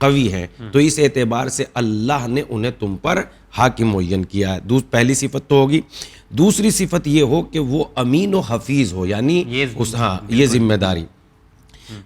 قوی ہیں، تو اس اعتبار سے اللہ نے انہیں تم پر حاکم معین کیا ہے. پہلی صفت تو ہوگی. دوسری صفت یہ ہو کہ وہ امین و حفیظ ہو، یعنی یہ ذمہ داری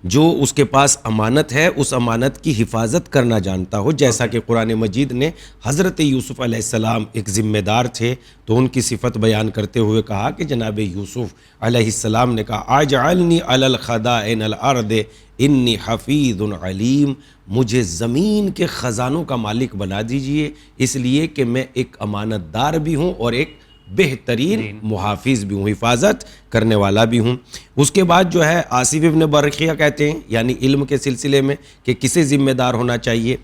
جو اس کے پاس امانت ہے اس امانت کی حفاظت کرنا جانتا ہو. جیسا کہ قرآن مجید نے حضرت یوسف علیہ السلام ایک ذمہ دار تھے تو ان کی صفت بیان کرتے ہوئے کہا کہ جناب یوسف علیہ السلام نے کہا اجعلنی علی الخزائن الارض انی حفیظ علیم، مجھے زمین کے خزانوں کا مالک بنا دیجئے، اس لیے کہ میں ایک امانت دار بھی ہوں اور ایک بہترین محافظ بھی ہوں، حفاظت کرنے والا بھی ہوں. اس کے بعد جو ہے آصف ابن برقیہ کہتے ہیں یعنی علم کے سلسلے میں کہ کسے ذمہ دار ہونا چاہیے.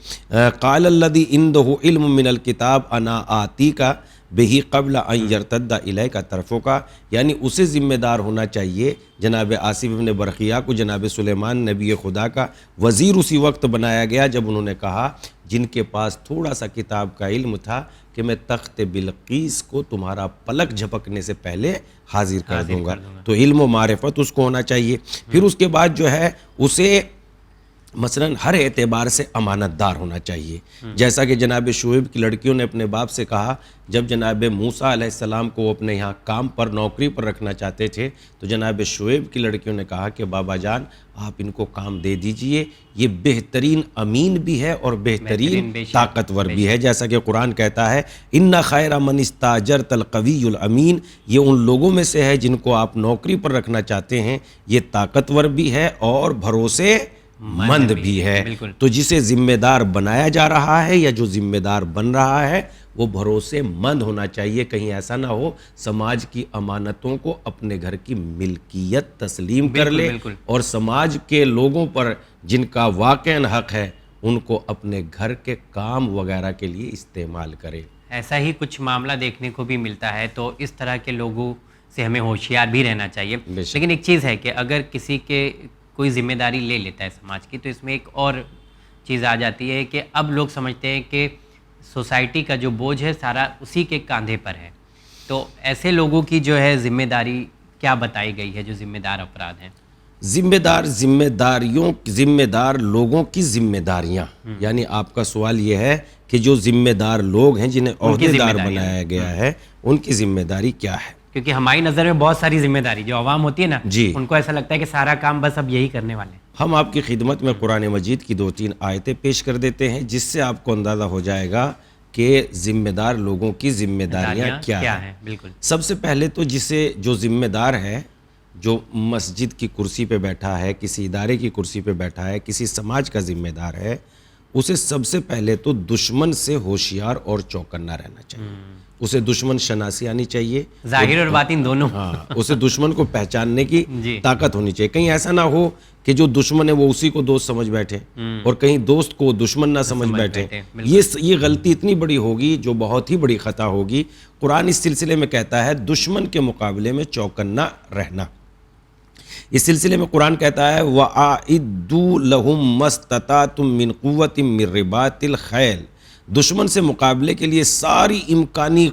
قال الذی عنده علم من الکتاب انا آتیک بہی قبل ان یرتد الیک طرفک، یعنی اسے ذمہ دار ہونا چاہیے. جناب آصف ابن برقیہ کو جناب سلیمان نبی خدا کا وزیر اسی وقت بنایا گیا جب انہوں نے کہا جن کے پاس تھوڑا سا کتاب کا علم تھا کہ میں تخت بلقیس کو تمہارا پلک جھپکنے سے پہلے حاضر کر دوں گا. تو علم و معرفت اس کو ہونا چاہیے. پھر اس کے بعد جو ہے اسے مثلاً ہر اعتبار سے امانت دار ہونا چاہیے. جیسا کہ جناب شعیب کی لڑکیوں نے اپنے باپ سے کہا جب جناب موسیٰ علیہ السلام کو وہ اپنے یہاں کام پر نوکری پر رکھنا چاہتے تھے تو جناب شعیب کی لڑکیوں نے کہا کہ بابا جان آپ ان کو کام دے دیجئے، یہ بہترین امین بھی ہے اور بہترین طاقتور بھی ہے. جیسا کہ قرآن کہتا ہے ان خیر من استاجرت القوی الامین، یہ ان لوگوں میں سے ہے جن کو آپ نوکری پر رکھنا چاہتے ہیں یہ طاقتور بھی ہے اور بھروسے مند بھی ہے. تو جسے ذمہ دار بنایا جا رہا ہے یا جو ذمہ دار بن رہا ہے وہ بھروسے مند ہونا چاہیے. کہیں ایسا نہ ہو سماج کی امانتوں کو اپنے گھر کی ملکیت تسلیم کر لے اور سماج کے لوگوں پر جن کا واقعاً حق ہے ان کو اپنے گھر کے کام وغیرہ کے لیے استعمال کرے. ایسا ہی کچھ معاملہ دیکھنے کو بھی ملتا ہے. تو اس طرح کے لوگوں سے ہمیں ہوشیار بھی رہنا چاہیے. لیکن ایک چیز ہے کہ اگر کسی کے کوئی ذمہ داری لے لیتا ہے سماج کی تو اس میں ایک اور چیز آ جاتی ہے کہ اب لوگ سمجھتے ہیں کہ سوسائٹی کا جو بوجھ ہے سارا اسی کے کاندھے پر ہے. تو ایسے لوگوں کی جو ہے ذمہ داری کیا بتائی گئی ہے جو ذمہ دار افراد ہیں؟ ذمہ دار لوگوں کی ذمہ داریاں، یعنی آپ کا سوال یہ ہے کہ جو ذمہ دار لوگ ہیں جنہیں عہدے دار بنایا گیا ہے ان کی ذمہ داری کیا ہے؟ کیونکہ ہماری نظر میں بہت ساری ذمہ داری جو عوام ہوتی ہے نا ان کو ایسا لگتا ہے کہ سارا کام بس اب یہی کرنے والے ہیں. ہم آپ کی خدمت میں قرآن مجید کی 2-3 آیتیں پیش کر دیتے ہیں جس سے آپ کو اندازہ ہو جائے گا کہ ذمہ دار لوگوں کی ذمہ داریاں کیا ہیں. بالکل. سب سے پہلے تو جو ذمہ دار ہے جو مسجد کی کرسی پہ بیٹھا ہے، کسی ادارے کی کرسی پہ بیٹھا ہے، کسی سماج کا ذمہ دار ہے، اسے سب سے پہلے تو دشمن سے ہوشیار اور چوکنا رہنا چاہیے. اسے دشمن شناسی آنی چاہیے، ظاہر اور باطن دونوں. اسے دشمن کو پہچاننے کی طاقت ہونی چاہیے. کہیں ایسا نہ ہو کہ جو دشمن ہے وہ اسی کو دوست سمجھ بیٹھے اور کہیں دوست کو دشمن نہ سمجھ بیٹھے. یہ غلطی اتنی بڑی ہوگی جو بہت ہی بڑی خطا ہوگی. قرآن اس سلسلے میں کہتا ہے دشمن کے مقابلے میں چوکنا رہنا. اس سلسلے میں قرآن کہتا ہے وَأَعِدُّوا لَهُم مَّا اسْتَطَعْتُم مِّن قُوَّةٍ مِّن رِّبَاطِ الْخَيْلِ، دشمن سے مقابلے کے لیے ساری امکانی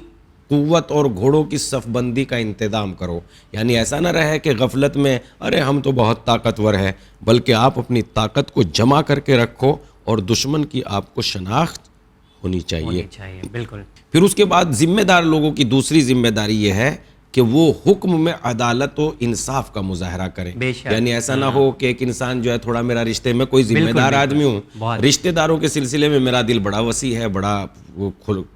قوت اور گھوڑوں کی صف بندی کا انتظام کرو. یعنی ایسا نہ رہے کہ غفلت میں ارے ہم تو بہت طاقتور ہیں، بلکہ آپ اپنی طاقت کو جمع کر کے رکھو اور دشمن کی آپ کو شناخت ہونی چاہیے. بالکل. پھر اس کے بعد ذمہ دار لوگوں کی دوسری ذمہ داری یہ ہے کہ وہ حکم میں عدالت و انصاف کا مظاہرہ کریں. یعنی ایسا نہ ہو کہ ایک انسان جو ہے تھوڑا میرا رشتے میں کوئی ذمہ دار آدمی ہوں، رشتے داروں کے سلسلے میں میرا دل بڑا وسیع ہے، بڑا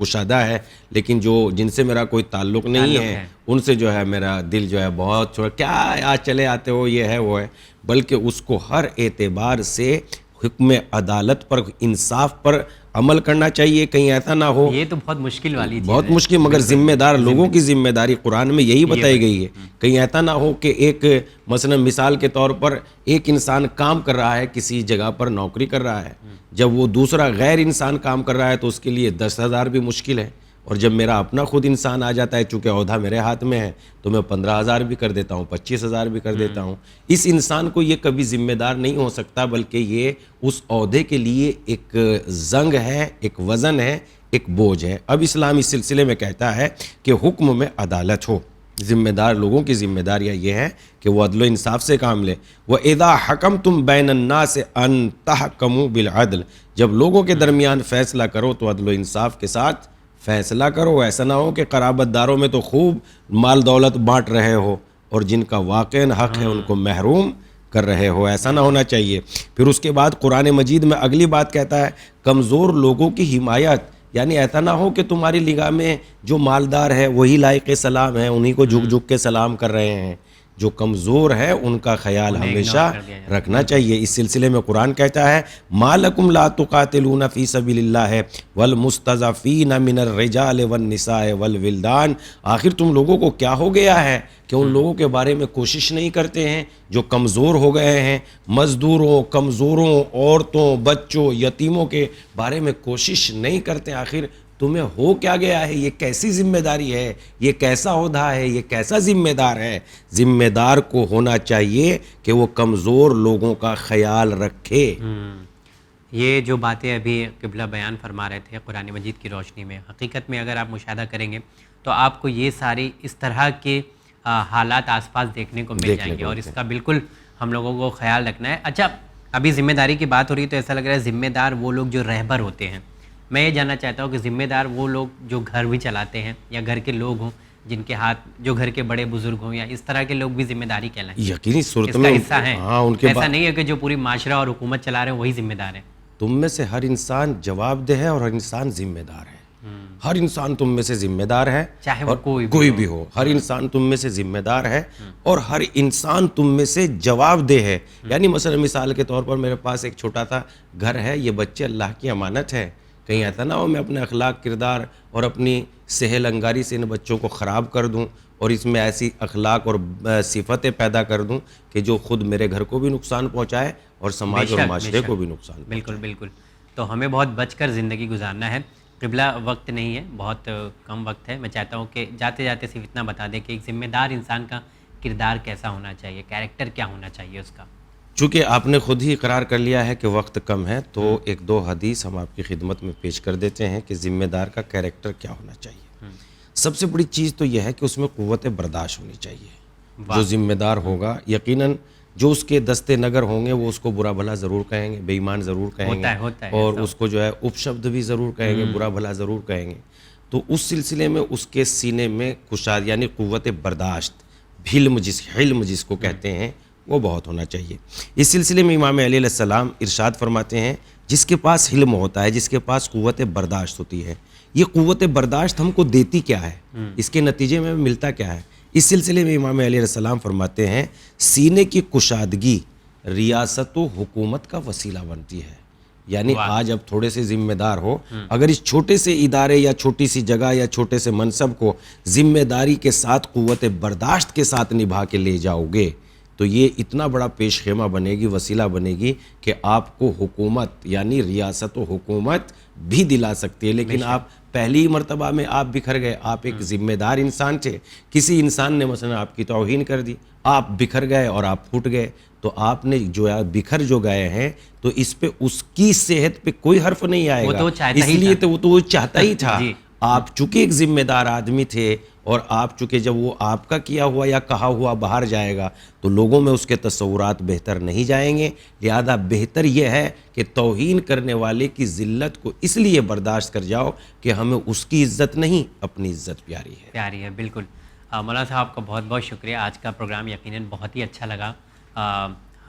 کشادہ ہے، لیکن جن سے میرا کوئی تعلق نہیں ہے ان سے جو ہے میرا دل جو ہے بہت چھوڑا، کیا آج چلے آتے ہو، یہ ہے وہ ہے. بلکہ اس کو ہر اعتبار سے حکم عدالت پر، انصاف پر عمل کرنا چاہیے. کہیں ایسا نہ ہو، یہ تو بہت مشکل والی چیز بہت مشکل، مگر ذمہ دار لوگوں کی ذمہ داری قرآن میں یہی بتائی گئی ہے. کہیں ایسا نہ ہو کہ ایک مثلا مثال کے طور پر ایک انسان کام کر رہا ہے، کسی جگہ پر نوکری کر رہا ہے، جب وہ دوسرا غیر انسان کام کر رہا ہے تو اس کے لیے 10,000 بھی مشکل ہے، اور جب میرا اپنا خود انسان آ جاتا ہے چونکہ عہدہ میرے ہاتھ میں ہے تو میں 15,000 بھی کر دیتا ہوں، 25,000 بھی کر دیتا ہوں. اس انسان کو یہ کبھی ذمہ دار نہیں ہو سکتا، بلکہ یہ اس عہدے کے لیے ایک زنگ ہے، ایک وزن ہے، ایک بوجھ ہے. اب اسلام اس سلسلے میں کہتا ہے کہ حکم میں عدالت ہو. ذمہ دار لوگوں کی ذمہ داریاں یہ ہے کہ وہ عدل و انصاف سے کام لے. وَإِذَا حَكَمْتُمْ بَيْنَ النَّاسِ أَن تَحْكَمُوا بِالْعَدْلِ, جب لوگوں کے درمیان فیصلہ کرو تو عدل و انصاف کے ساتھ فیصلہ کرو. ایسا نہ ہو کہ قرابت داروں میں تو خوب مال دولت بانٹ رہے ہو اور جن کا واقعاً حق ہے ان کو محروم کر رہے ہو. ایسا نہ ہونا چاہیے. پھر اس کے بعد قرآن مجید میں اگلی بات کہتا ہے کمزور لوگوں کی حمایت, یعنی ایسا نہ ہو کہ تمہاری نگاہ میں جو مالدار ہے وہی لائق سلام ہے, انہی کو جھک جھک کے سلام کر رہے ہیں. جو کمزور ہے ان کا خیال ہمیشہ رکھنا چاہیے. اس سلسلے میں قرآن کہتا ہے ما لکم لا تقاتلون فی سبیل اللہ والمستضعفین من الرجال والنساء والولدان, آخر تم لوگوں کو کیا ہو گیا ہے کہ ان لوگوں کے بارے میں کوشش نہیں کرتے ہیں جو کمزور ہو گئے ہیں. مزدوروں, کمزوروں, عورتوں, بچوں, یتیموں کے بارے میں کوشش نہیں کرتے. آخر تمہیں ہو کیا گیا ہے؟ یہ کیسی ذمہ داری ہے؟ یہ کیسا عہدہ ہے؟ یہ کیسا ذمہ دار ہے؟ ذمہ دار کو ہونا چاہیے کہ وہ کمزور لوگوں کا خیال رکھے. یہ جو باتیں ابھی قبلہ بیان فرما رہے تھے قرآن مجید کی روشنی میں, حقیقت میں اگر آپ مشاہدہ کریں گے تو آپ کو یہ ساری اس طرح کے حالات آس پاس دیکھنے کو مل جائیں گے, اور اس کا بالکل ہم لوگوں کو خیال رکھنا ہے. اچھا, ابھی ذمہ داری کی بات ہو رہی ہے تو ایسا لگ رہا ہے ذمہ دار وہ لوگ جو رہبر ہوتے ہیں. میں یہ جاننا چاہتا ہوں کہ ذمہ دار وہ لوگ جو گھر بھی چلاتے ہیں یا گھر کے لوگ ہوں جن کے ہاتھ, جو گھر کے بڑے بزرگ ہوں یا اس طرح کے لوگ بھی ذمہ داری کہلائیں, یقینی صورت اس کا میں حصہ ہیں. ان کے ایسا نہیں ہے کہ جو پوری معاشرہ اور حکومت چلا رہے ہیں وہی ذمہ دار ہیں. تم میں سے ہر انسان جواب دہ ہے اور ہر انسان ذمہ دار ہے. ہر انسان تم میں سے ذمہ دار ہے, چاہے وہ کوئی بھی ہو. ہر انسان تم میں سے ذمہ دار ہے اور ہر انسان تم میں سے جواب دہ ہے. یعنی مثلا مثال کے طور پر میرے پاس ایک چھوٹا سا گھر ہے, یہ بچے اللہ کی امانت ہے. کہیں ایسا نہ ہو میں اپنے اخلاق, کردار اور اپنی سہل انگاری سے ان بچوں کو خراب کر دوں اور اس میں ایسی اخلاق اور صفتیں پیدا کر دوں کہ جو خود میرے گھر کو بھی نقصان پہنچائے اور سماج اور معاشرے کو بھی نقصان پہنچائے. بالکل بالکل. تو ہمیں بہت بچ کر زندگی گزارنا ہے. قبلہ وقت نہیں ہے, بہت کم وقت ہے. میں چاہتا ہوں کہ جاتے جاتے صرف اتنا بتا دیں کہ ایک ذمہ دار انسان کا کردار کیسا ہونا چاہیے, کیریکٹر کیا ہونا چاہیے اس کا. چونکہ آپ نے خود ہی اقرار کر لیا ہے کہ وقت کم ہے تو ایک دو حدیث ہم آپ کی خدمت میں پیش کر دیتے ہیں کہ ذمہ دار کا کیریکٹر کیا ہونا چاہیے. سب سے بڑی چیز تو یہ ہے کہ اس میں قوت برداشت ہونی چاہیے. جو ذمہ دار ہوگا یقیناً جو اس کے دستے نگر ہوں گے وہ اس کو برا بھلا ضرور کہیں گے, بے ایمان ضرور کہیں گے, اور اس کو جو ہے اپشبد بھی ضرور کہیں گے, برا بھلا ضرور کہیں گے. تو اس سلسلے میں اس کے سینے میں کشاد یعنی قوت برداشت, حلم جس کو کہتے ہیں وہ بہت ہونا چاہیے. اس سلسلے میں امام علیہ السلام ارشاد فرماتے ہیں جس کے پاس حلم ہوتا ہے, جس کے پاس قوت برداشت ہوتی ہے, یہ قوت برداشت ہم کو دیتی کیا ہے, اس کے نتیجے میں ملتا کیا ہے. اس سلسلے میں امام علیہ السلام فرماتے ہیں سینے کی کشادگی ریاست و حکومت کا وسیلہ بنتی ہے. یعنی آج اب تھوڑے سے ذمہ دار ہو, اگر اس چھوٹے سے ادارے یا چھوٹی سی جگہ یا چھوٹے سے منصب کو ذمہ داری کے ساتھ قوت برداشت کے ساتھ نبھا کے لے جاؤ گے تو یہ اتنا بڑا پیش خیمہ بنے گی, وسیلہ بنے گی کہ آپ کو حکومت یعنی ریاست و حکومت بھی دلا سکتی ہے. لیکن آپ پہلی مرتبہ میں آپ بکھر گئے, آپ ایک ذمہ دار انسان تھے, کسی انسان نے مثلا آپ کی توہین کر دی, آپ بکھر گئے اور آپ پھوٹ گئے, تو آپ نے جو بکھر جو گئے ہیں تو اس پہ اس کی صحت پہ کوئی حرف نہیں آئے گا, اس لیے تو وہ چاہتا ہی تھا. آپ چونکہ ایک ذمہ دار آدمی تھے اور آپ چونکہ جب وہ آپ کا کیا ہوا یا کہا ہوا باہر جائے گا تو لوگوں میں اس کے تصورات بہتر نہیں جائیں گے. لہذا بہتر یہ ہے کہ توہین کرنے والے کی ذلت کو اس لیے برداشت کر جاؤ کہ ہمیں اس کی عزت نہیں اپنی عزت پیاری ہے. بالکل. مولانا صاحب آپ کا بہت بہت شکریہ. آج کا پروگرام یقیناً بہت ہی اچھا لگا,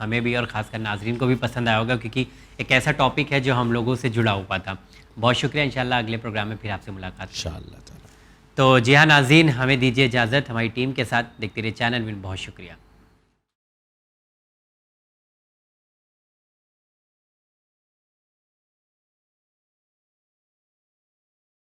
ہمیں بھی اور خاص کر ناظرین کو بھی پسند آیا ہوگا کیونکہ ایک ایسا ٹاپک ہے جو ہم لوگوں سے جڑا ہوا تھا. بہت شکریہ. انشاءاللہ اگلے پروگرام میں پھر آپ سے ملاقات انشاءاللہ تعالی. تو جی ہاں ناظرین, ہمیں دیجیے اجازت. ہماری ٹیم کے ساتھ دیکھتے رہے چینل ون. بہت شکریہ.